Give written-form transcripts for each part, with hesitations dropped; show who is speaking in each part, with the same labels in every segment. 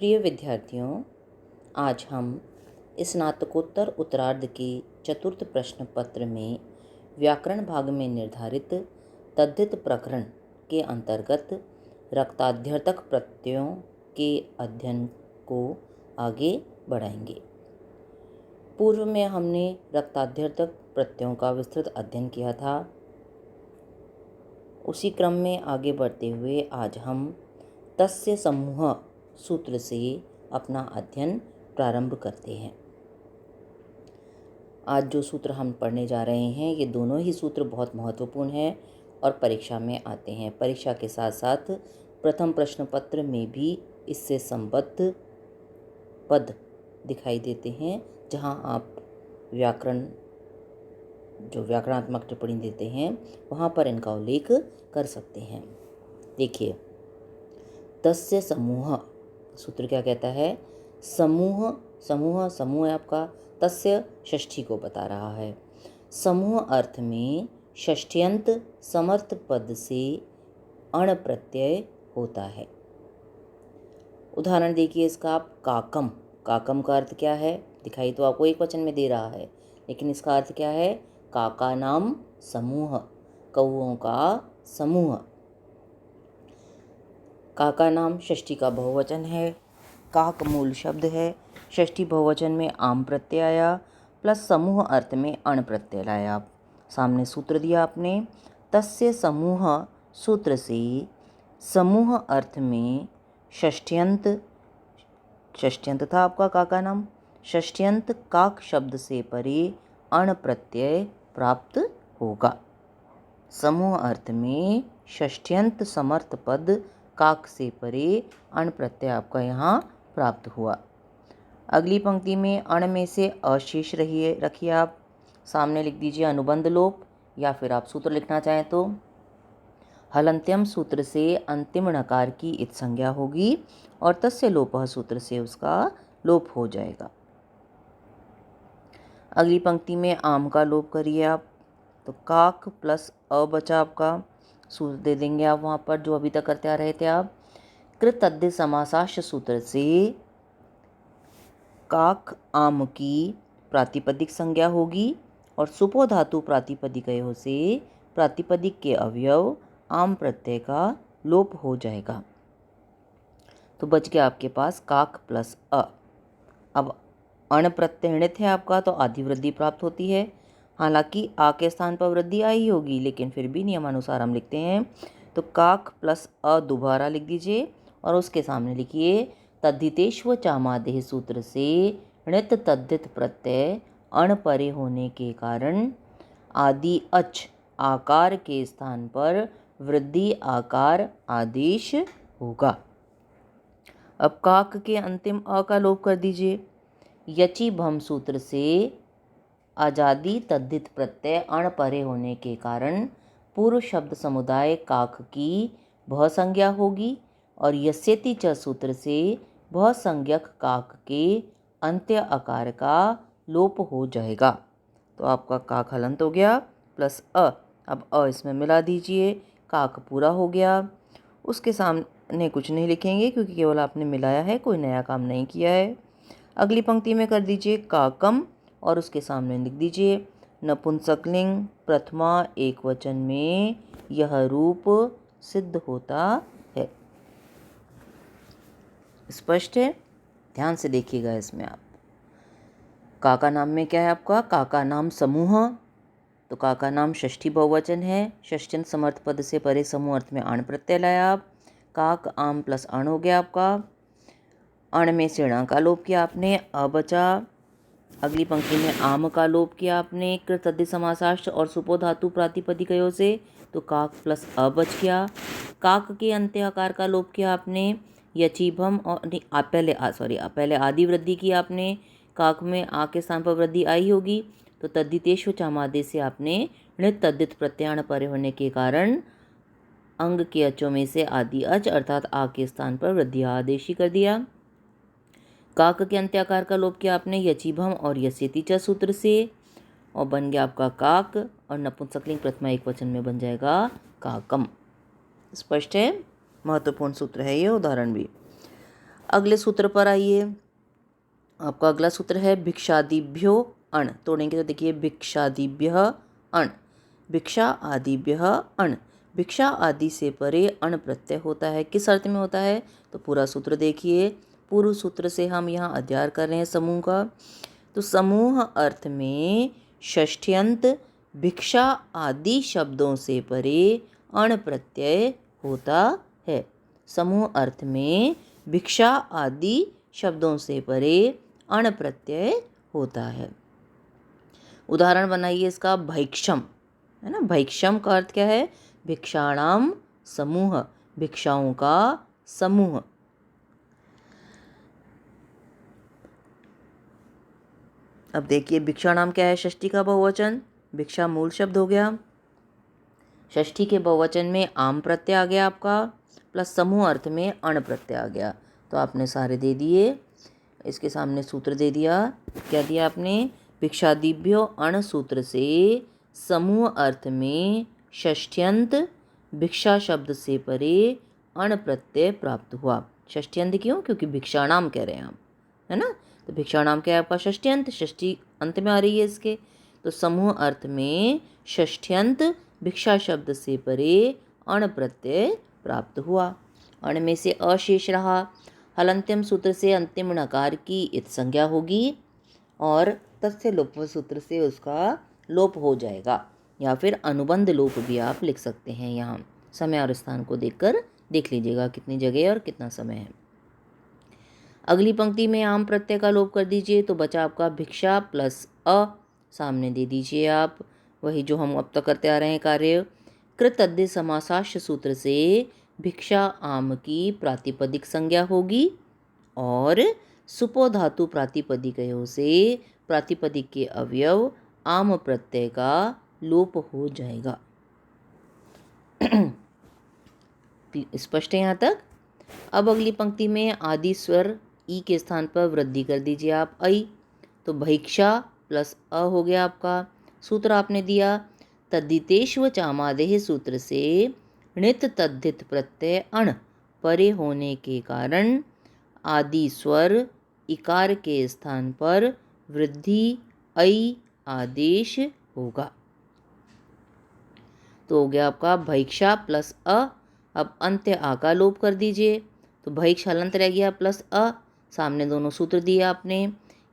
Speaker 1: प्रिय विद्यार्थियों, आज हम स्नातकोत्तर उत्तरार्ध के चतुर्थ प्रश्न पत्र में व्याकरण भाग में निर्धारित तद्धित प्रकरण के अंतर्गत रक्ताध्यर्थक प्रत्ययों के अध्ययन को आगे बढ़ाएंगे। पूर्व में हमने रक्ताध्यर्थक प्रत्ययों का विस्तृत अध्ययन किया था। उसी क्रम में आगे बढ़ते हुए आज हम तस्य समूह सूत्र से अपना अध्ययन प्रारंभ करते हैं। आज जो सूत्र हम पढ़ने जा रहे हैं, ये दोनों ही सूत्र बहुत महत्वपूर्ण हैं और परीक्षा में आते हैं। परीक्षा के साथ साथ प्रथम प्रश्न पत्र में भी इससे संबद्ध पद दिखाई देते हैं, जहां आप व्याकरणात्मक टिप्पणी देते हैं, वहां पर इनका उल्लेख कर सकते हैं। देखिए, तस्य समूह सूत्र क्या कहता है? समूह है आपका, तस्य षष्ठी को बता रहा है। समूह अर्थ में षष्ठ्यंत समर्थ पद से अण प्रत्यय होता है। उदाहरण देखिए इसका आप, काकम। काकम का अर्थ क्या है? दिखाई तो आपको एक वचन में दे रहा है, लेकिन इसका अर्थ क्या है? काका नाम समूह, कौओं का समूह। काका नाम षष्ठी का बहुवचन है। काक मूल शब्द है। षष्ठी बहुवचन में आम प्रत्यय आया प्लस समूह अर्थ में अण प्रत्यय लाया। सामने सूत्र दिया आपने, तस्य समूह सूत्र से समूह अर्थ में षष्ठ्यंत था आपका काका नाम। षष्ठ्यंत काक शब्द से परे अण प्रत्यय प्राप्त होगा। समूह अर्थ में षष्ठ्यंत समर्थ पद काक से परे अण प्रत्यय आपका यहाँ प्राप्त हुआ। अगली पंक्ति में अण में से अशेष रखिए आप। सामने लिख दीजिए अनुबंध लोप, या फिर आप सूत्र लिखना चाहें तो हलंत्यम सूत्र से अंतिम णकार की इत संज्ञा होगी और तस्य लोपः सूत्र से उसका लोप हो जाएगा। अगली पंक्ति में आम का लोप करिए आप, तो काक प्लस अ बचा आपका। सूत्र दे देंगे आप वहाँ पर, जो अभी तक करते आ रहे थे आप। कृत अद्य समासाश्च सूत्र से काक आम की प्रातिपदिक संज्ञा होगी और सुपो धातु प्रातिपदिकयों से प्रातिपदिक के अवयव आम प्रत्यय का लोप हो जाएगा। तो बच गया आपके पास काक प्लस अ। अब अण प्रत्यय णित है आपका, तो आदि वृद्धि प्राप्त होती है। हालांकि आ के स्थान पर वृद्धि आई होगी, लेकिन फिर भी नियमानुसार हम लिखते हैं। तो काक प्लस अ दोबारा लिख दीजिए और उसके सामने लिखिए तद्धितेष्व चामादेह सूत्र से णित तद्धित प्रत्यय अण परे होने के कारण आदि अच आकार के स्थान पर वृद्धि आकार आदेश होगा। अब काक के अंतिम अ का लोप कर दीजिए। यचि भम सूत्र से आजादी तद्धित प्रत्यय अण परे होने के कारण पूर्व शब्द समुदाय काक की भ संज्ञा होगी और यस्यति च सूत्र से भ संज्ञक काक के अंत्य आकार का लोप हो जाएगा। तो आपका काक हलंत हो गया प्लस अ। अब अ इसमें मिला दीजिए, काक पूरा हो गया। उसके सामने कुछ नहीं लिखेंगे क्योंकि केवल आपने मिलाया है, कोई नया काम नहीं किया है। अगली पंक्ति में कर दीजिए काकम और उसके सामने लिख दीजिए नपुंसकलिंग प्रथमा एक वचन में यह रूप सिद्ध होता है। स्पष्ट है? ध्यान से देखिएगा इसमें आप। काका नाम में क्या है आपका? काका नाम समूह। तो काका नाम षष्ठी बहुवचन है। षष्ठ्यंत समर्थ पद से परे समूह अर्थ में अण प्रत्यय लाया आप। काक आम प्लस अण हो गया आपका। अण में से ण का लोप किया आपने, अ बचा। अगली पंक्ति में आम का लोप किया आपने कृत अद्य समासाश्च और सुपो धातु प्रातिपदिकयों से, तो काक प्लस अ बच गया। काक के अंत्य आकार का लोप किया आपने यचीभम और पहले आदि वृद्धि की आपने। काक में आ के स्थान पर वृद्धि आई होगी, तो तद्धितेष्व चामादे से आपने णित तद्धित प्रत्यय परे होने के कारण अंग के अचों में से आदि अच अर्थात आ के स्थान पर वृद्धि आदेशी कर दिया। काक के अंत्याकार का लोप किया आपने यचीभम और यस्यति च सूत्र से, और बन गया आपका काक, और नपुंसकलिंग प्रथमा एक वचन में बन जाएगा काकम। स्पष्ट है? महत्वपूर्ण सूत्र है ये उदाहरण भी। अगले सूत्र पर आइए। आपका अगला सूत्र है भिक्षादिभ्यो अण। तोड़ेंगे तो देखिए भिक्षादिभ्य अण, भिक्षा आदिभ्य अण। भिक्षा आदि से परे अण प्रत्यय होता है। किस अर्थ में होता है? तो पूरा सूत्र देखिए। पूर्व सूत्र से हम यहाँ अध्ययन कर रहे हैं समूह का। तो समूह अर्थ में षष्ठ्यंत भिक्षा आदि शब्दों से परे अण प्रत्यय होता है। समूह अर्थ में भिक्षा आदि शब्दों से परे अण प्रत्यय होता है। उदाहरण बनाइए इसका। भैक्षम है ना, भैक्षम का अर्थ क्या है? भिक्षाणाम समूह, भिक्षाओं का समूह। अब देखिए भिक्षाणाम क्या है? षष्ठी का बहुवचन। भिक्षा मूल शब्द हो गया, षष्ठी के बहुवचन में आम प्रत्यय आ गया आपका, प्लस समूह अर्थ में अण प्रत्यय आ गया। तो आपने सारे दे दिए। इसके सामने सूत्र दे दिया। क्या दिया आपने? भिक्षादिभ्यो अण सूत्र से समूह अर्थ में षष्ठ्यंत भिक्षा शब्द से परे अण प्रत्यय प्राप्त हुआ। षष्ठ्यंत क्यों? क्योंकि भिक्षाणाम कह रहे हैं आप, है ना। तो भिक्षाणाम क्या है आपका? षष्ठ्यंत, षष्ठी अंत में आ रही है इसके। तो समूह अर्थ में षष्ठ्यंत भिक्षा शब्द से परे अण प्रत्यय प्राप्त हुआ। अण में से अशेष रहा। हलंत्यम सूत्र से अंतिम नकार की इत संज्ञा होगी और तस्य लोप सूत्र से उसका लोप हो जाएगा, या फिर अनुबंध लोप भी आप लिख सकते हैं। यहाँ समय और स्थान को देखकर देख लीजिएगा कितनी जगह और कितना समय है। अगली पंक्ति में आम प्रत्यय का लोप कर दीजिए। तो बचा आपका भिक्षा प्लस अ, सामने दे दीजिए आप। वही जो हम अब तक करते आ रहे हैं कार्य। कृत अद्य समासाश्य सूत्र से भिक्षा आम की प्रातिपदिक संज्ञा होगी और सुपो धातु प्रातिपदिकयों से प्रातिपदिक के अवयव आम प्रत्यय का लोप हो जाएगा। स्पष्ट है यहाँ तक? अब अगली पंक्ति में आदि स्वर ई के स्थान पर वृद्धि कर दीजिए आप, ऐ। तो भैक्षा प्लस अ हो गया आपका। सूत्र आपने दिया तद्धितेष्व चामादेह सूत्र से णित तद्धित प्रत्यय अण परे होने के कारण आदि स्वर इकार के स्थान पर वृद्धि ऐ आदेश होगा। तो हो गया आपका भैक्षा प्लस अ। अब अंत्य आ का लोप कर दीजिए। तो भैक्ष हलंत रह गया प्लस अ, सामने दोनों सूत्र दिए आपने।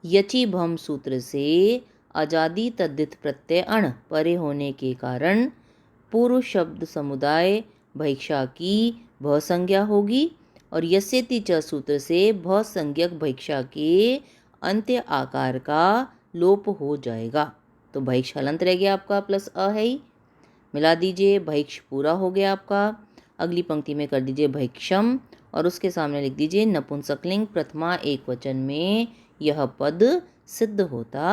Speaker 1: यचि भम सूत्र से अजादि तद्धित प्रत्यय अण परे होने के कारण पूर्व शब्द समुदाय भैक्षा की भ संज्ञा होगी और यस्यति च सूत्र से भ संज्ञक भैक्षा के अंत्य आकार का लोप हो जाएगा। तो भैक्ष हलंत रह गया आपका प्लस अ है ही, मिला दीजिए। भैक्ष पूरा हो गया आपका। अगली पंक्ति में कर दीजिए भैक्षम और उसके सामने लिख दीजिए नपुंसकलिंग प्रथमा एक वचन में यह पद सिद्ध होता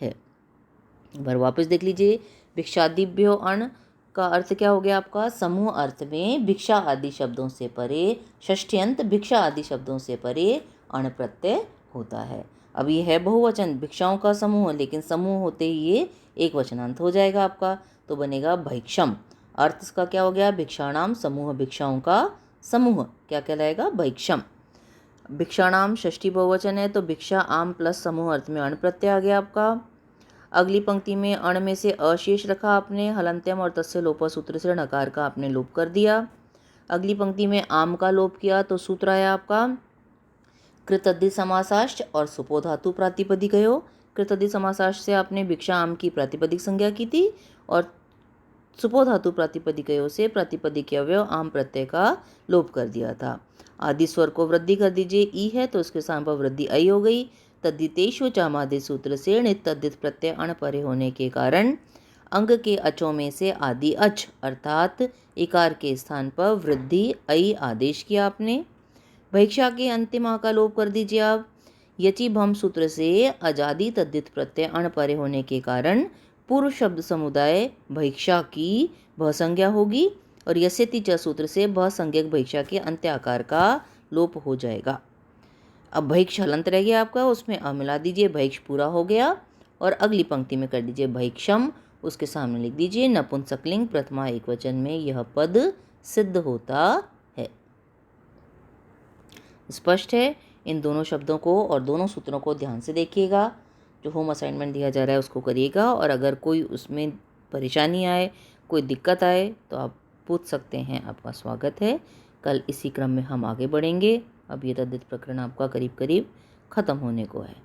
Speaker 1: है। एक बार वापस देख लीजिए। भिक्षादिभ्यो अण का अर्थ क्या हो गया आपका? समूह अर्थ में भिक्षा आदि शब्दों से परे षष्ठ्यंत भिक्षा आदि शब्दों से परे अण प्रत्यय होता है। अब ये है बहुवचन भिक्षाओं का समूह, लेकिन समूह होते ही ये एक वचनांत हो जाएगा आपका, तो बनेगा भैक्षम। अर्थ इसका क्या हो गया? भिक्षाणाम समूह, भिक्षाओं का समूह क्या कहलाएगा? भैक्षम। भिक्षाणाम षष्ठी बहुवचन है तो भिक्षा आम प्लस समूह अर्थ में अण प्रत्यय आ गया आपका। अगली पंक्ति में अण में से अशेष रखा आपने, हलंत्यम और तस्य लोप सूत्र से णकार का आपने लोप कर दिया। अगली पंक्ति में आम का लोप किया तो सूत्र आया आपका कृतद्धि समासाश्च और सुपो धातु प्रातिपदिकयो। कृतद्धि समासाश्च से आपने भिक्षा आम की प्रातिपदिक संज्ञा की थी और सुपो धातु प्रातिपदिकयों से प्रातिपदिक के अवयव आम प्रत्यय का लोप कर दिया था। आदि स्वर को वृद्धि कर दीजिए, ई है तो उसके स्थान पर वृद्धि ऐ हो गई। तद्धितेष्व चामादि सूत्र से णित तद्धित प्रत्यय अण परे होने के कारण अंग के अचों में से आदि अच अर्थात इकार के स्थान पर वृद्धि ऐ आदेश किया आपने। भैक्षा के अंतिम आ का लोप कर दीजिए आप। यचि भम सूत्र से अजादि तद्धित प्रत्यय अण परे होने के कारण पूर्व शब्द समुदाय भैक्षा की भ संज्ञा होगी और यस्यति च सूत्र से भ संज्ञक भैक्षा के अंत्य आकार का लोप हो जाएगा। अब भैक्ष हलंत रह गया आपका, उसमें अ मिला दीजिए, भैक्ष पूरा हो गया और अगली पंक्ति में कर दीजिए भैक्षम, उसके सामने लिख दीजिए नपुंसकलिंग प्रथमा एक वचन में यह पद सिद्ध होता है। स्पष्ट है? इन दोनों शब्दों को और दोनों सूत्रों को ध्यान से देखिएगा। जो होम असाइनमेंट दिया जा रहा है उसको करिएगा, और अगर कोई उसमें परेशानी आए, कोई दिक्कत आए तो आप पूछ सकते हैं, आपका स्वागत है। कल इसी क्रम में हम आगे बढ़ेंगे। अब ये तद्धित प्रकरण आपका करीब करीब ख़त्म होने को है।